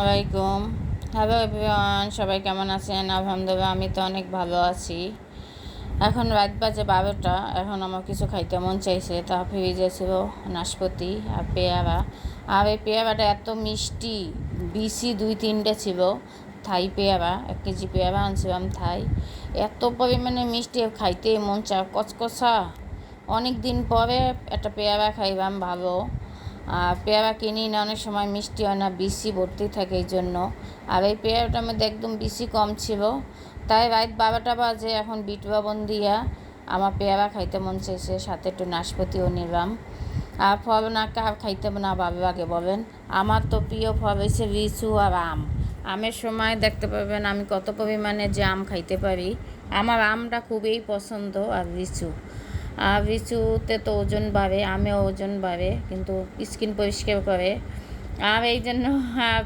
আলাইকুম। Hello everyone, সবাই কেমন আছেন? আলহামদুলিল্লাহ, আমি তো অনেক ভালো আছি। এখন রাত বাজে 12টা। এখন আমার কিছু খাইতে মন চাইছে, তা ফ্রিজে ছিল নাশপাতি আর পেয়ারা। আর এই পেয়ারাটা এত মিষ্টি, বিসি 2-3টে ছিল। থাই পেয়ারা, 1 কেজি পেয়ারা আনছিলাম থাই। এত পরিমাণে মিষ্টি, খাইতেই মন চায়, কচকচা। অনেক দিন পরে একটা পেয়ারা খাইলাম, ভালো। আর পেয়ারা কিনি না, অনেক সময় মিষ্টি হয় না, বিসি ভর্তি থাকে এই জন্য। আর এই পেয়ারাটার মধ্যে একদম বিসি কম ছিল। তাই রাত 12টা বাজে, এখন বিট লবণ দিয়া আমার পেয়ারা খাইতে মন চাইছে, সাথে একটু নাশপাতিও নিলাম। আর ফল না কার খাইতে না ভালো লাগে বলেন? আমার তো প্রিয় ফল হয়েছে লিচু আর আম। আমের সময় দেখতে পাবেন আমি কত পরিমাণে যে আম খাইতে পারি। আমার আমটা খুবই পছন্দ, আর লিচু। আর লিচুতে তো ওজন বাড়ে, আমেও ওজন বাড়ে, কিন্তু স্কিন পরিষ্কার করে। আর এই জন্য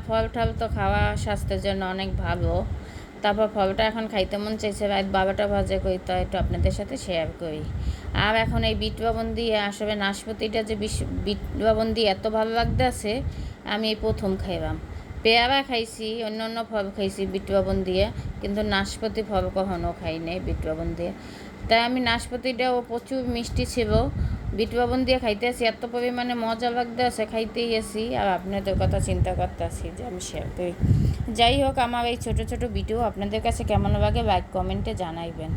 ফল টল তো খাওয়া স্বাস্থ্যের জন্য অনেক ভালো। তারপর ফলটা এখন খাইতে মন চাইছে, রাত 12টা বাজে, কই তো একটু আপনাদের সাথে শেয়ার করি। আর এখন এই বিট লবণ দিয়ে আসলে নাশপাতিটা যে বিট লবণ দিয়ে এত ভালো লাগতেছে, আমি এই প্রথম খাইলাম। পেয়ারা খাইছি, অন্য অন্য ফল খাইছি বিট লবণ দিয়ে, কিন্তু নাশপাতি ফল কখনও খাই নাই বিট লবণ দিয়ে। তাই আমি নাশপাতিটাও প্রচুর মিষ্টি ছিল, বিট লবণ দিয়ে খাইতেছি, এত পরিমাণে মজা লাগতেছে, খাইতেই আছি। আর আপনাদের কথা চিন্তা করতেছি যে আমি শেয়ার করি। যাই হোক, আমার এই ছোটো ছোটো ভিডিও আপনাদের কাছে কেমন লাগে লাইক কমেন্টে জানাইবেন।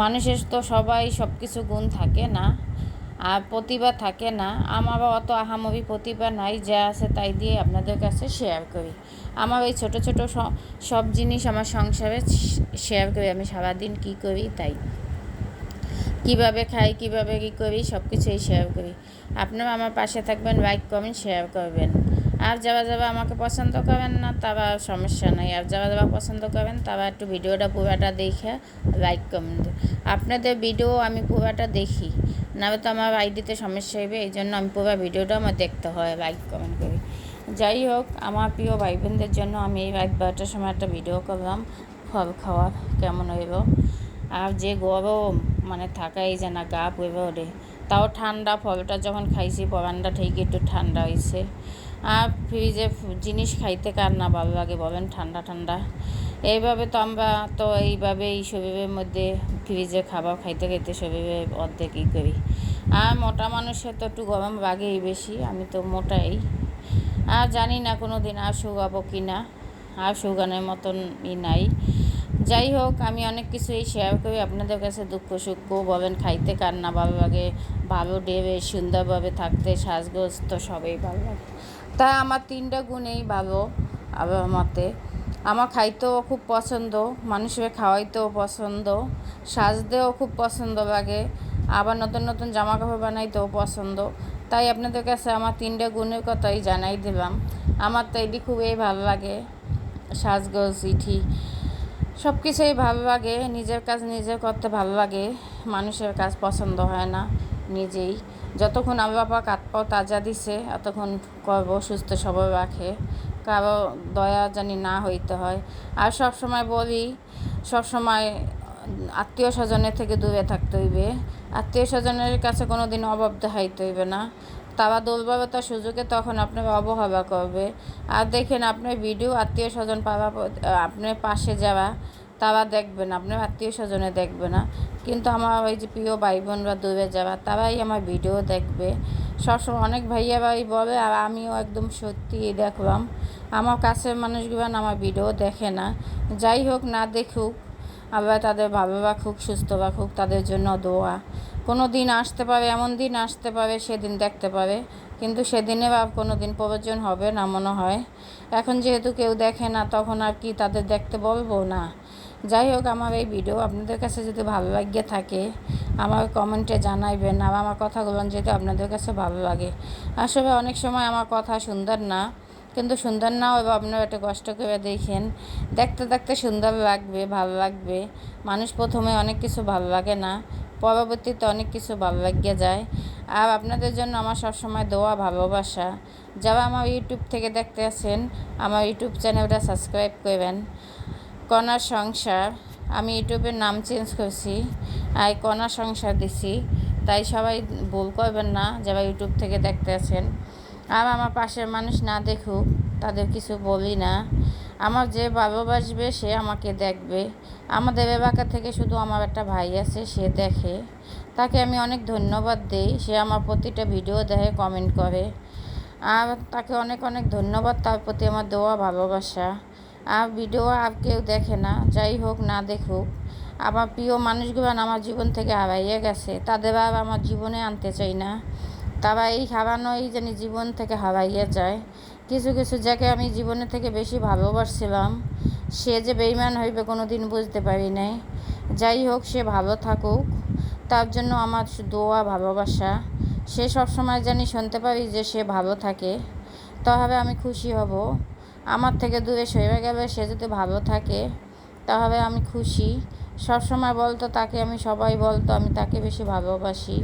মানুষের তো সবাই সব কিছু গুণ থাকে না, আর প্রতিভা থাকে না। আমারও অত আহামরি প্রতিভা নাই, যা আছে তাই দিয়ে আপনাদের কাছে শেয়ার করি। আমার এই ছোটো ছোটো সব জিনিস আমার সংসারে শেয়ার করি, আমি সারাদিন কী করি তাই, কীভাবে খাই, কীভাবে কী করি, সব কিছুই শেয়ার করি। আপনারা আমার পাশে থাকবেন, লাইক কমেন্ট শেয়ার করবেন। আর যারা যারা আমাকে পছন্দ করেন না তারা সমস্যা নাই, আর যারা যারা পছন্দ করেন তারা একটু ভিডিওটা পুরাটা দেখে লাইক কমেন্ট। আপনাদের ভিডিও আমি পুরাটা দেখি, না তো আমার আইডিতে সমস্যা হইবে, এই জন্য আমি পুরো ভিডিওটা আমার দেখতে হয়, লাইক কমেন্ট করি। যাই হোক, আমার প্রিয় ভাই বোনদের জন্য আমি এই রাত 12টার সময় একটা ভিডিও করলাম, ফল খাওয়া কেমন হইব। আর যে গরম, মানে থাকাই যায় না, গা পুড়ে ওঠে। তাও ঠান্ডা, ফলটা যখন খাইছি পরানটা ঠিক একটু ঠান্ডা হয়েছে। আর ফ্রিজে জিনিস খাইতে কার না ভালো লাগে বলেন, ঠান্ডা ঠান্ডা। এইভাবে তো আমরা তো এইভাবেই শরীরের মধ্যে ফ্রিজে খাবার খাইতে খাইতে শরীরে অর্ধেক ই করি। আর মোটা মানুষের তো একটু গরম লাগেই বেশি, আমি তো মোটাই। আর জানি না কোনো দিন আর শুকাবো কি না, আর শুকানোর মতন নাই। যাই হোক, আমি অনেক কিছুই শেয়ার করি আপনাদের কাছে, দুঃখ সুখ বলেন, খাইতে কার না ভালো লাগে, ভালো ডেবে সুন্দরভাবে থাকতে, সাজগোজ তো সবই ভালো লাগে। তাই আমার 3টা গুণেই ভালো আমার মতে। আমার খাইতেও খুব পছন্দ, মানুষের খাওয়াইতেও পছন্দ, সাজতেও খুব পছন্দ লাগে, আবার নতুন নতুন জামা কাপড় বানাইতেও পছন্দ। তাই আপনাদের কাছে আমার 3টা গুণের কথাই জানাই দিলাম। আমার তো এটি খুবই ভালো লাগে, সাজগোজ ইঠি সব কিছুই ভালো লাগে। নিজের কাজ নিজে করতে ভালো লাগে, মানুষের কাজ পছন্দ হয় না। নিজেই যতক্ষণ আল্লাহ পাক হাত পাও তাজা দিছে ততক্ষণ করবো, সুস্থ সবল রাখে, কারো দয়া জানি না হইতে হয়। আর সব সময় বলি, সব সময় আত্মীয় স্বজনের থেকে দূরে থাকতে হইবে, আত্মীয় স্বজনের কাছে কোনো দিন অভাব দেখাইতে হইবে না। তারা দুর্বলতার সুযোগে তখন আপনাকে অবহেলা করবে। আর দেখেন, আপনার ভিডিও আত্মীয় স্বজন পাওয়া, আপনার পাশে যাওয়া তারা দেখবে না, আপনার আত্মীয় স্বজনে দেখবে না। কিন্তু আমার ওই যে প্রিয় ভাই বোনরা দূরে যাওয়া, তারাই আমার ভিডিও দেখবে সবসময়। অনেক ভাইয়া ভাই বলে, আর আমিও একদম সত্যি দেখলাম, আমার কাছের মানুষগুলো আমার ভিডিও দেখে না। যাই হোক, না দেখুক, আবার তাদের ভালো রাখুক, সুস্থ রাখুক, তাদের জন্য দোয়া। কোনো দিন আসতে পারে, এমন দিন আসতে পারে সেদিন দেখতে পারে, কিন্তু সেদিনে বা কোনো দিন প্রয়োজন হবে না মনে হয়। এখন যেহেতু কেউ দেখে না, তখন আর কি তাদের দেখতে বলবো না। যাই হোক, আমার এই ভিডিও আপনাদের কাছে যদি ভালো লাগিয়ে থাকে আমার কমেন্টে জানাইবেন। আর আমার কথাগুলো যেহেতু আপনাদের কাছে ভালো লাগে, আসলে অনেক সময় আমার কথা সুন্দর না, কিন্তু সুন্দর নাও এবার আপনারা একটু কষ্ট করে দেখেন, দেখতে দেখতে সুন্দর লাগবে, ভালো লাগবে। মানুষ প্রথমে অনেক কিছু ভালো লাগে না, পরবর্তীতে অনেক কিছু ভালো লাগিয়ে যায়। আর আপনাদের জন্য আমার সবসময় দোয়া, ভালোবাসা। যারা আমার ইউটিউব থেকে দেখতে আছেন, আমার ইউটিউব চ্যানেলটা সাবস্ক্রাইব করবেন, কণার সংসার। আমি ইউটিউবের নাম চেঞ্জ করছি, আর কণার সংসার দিছি, তাই সবাই ভুল করবেন না যারা ইউটিউব থেকে দেখতে আছেন। আর আমার পাশের মানুষ না দেখুক, তাদের কিছু বলি না। আমার যে ভালোবাসবে সে আমাকে দেখবে। আমাদের এলাকা থেকে শুধু আমার একটা ভাই আছে, সে দেখে। তাকে আমি অনেক ধন্যবাদ দিই। সে আমার প্রতিটা ভিডিও দেখে, কমেন্ট করে। আর তাকে অনেক অনেক ধন্যবাদ, তার প্রতি আমার দোয়া ভালোবাসা। আর ভিডিও আর কেউ দেখে না, যাই হোক না দেখুক। আমার প্রিয় মানুষগুলো আমার জীবন থেকে হারাইয়ে গেছে, তাদের আর আমার জীবনে আনতে চাই না। তারা এই হারানোই জানি জীবন থেকে হারাইয়ে যায়। কিছু কিছু জায়গায় আমি জীবনের থেকে বেশি ভালোবাসছিলাম, সে যে বেইমান হইবে কোনো দিন বুঝতে পারি নাই। যাই হোক, সে ভালো থাকুক, তার জন্য আমার দোয়া ভালোবাসা। সে সবসময় জানি শুনতে পারি যে সে ভালো থাকে, তাহলে আমি খুশি হব। আমার থেকে দূরে সরে গেলে সে যদি ভালো থাকে তাহলে আমি খুশি। সবসময় বলতো তাকে, আমি সবাই বলতো আমি তাকে বেশি ভালোবাসি।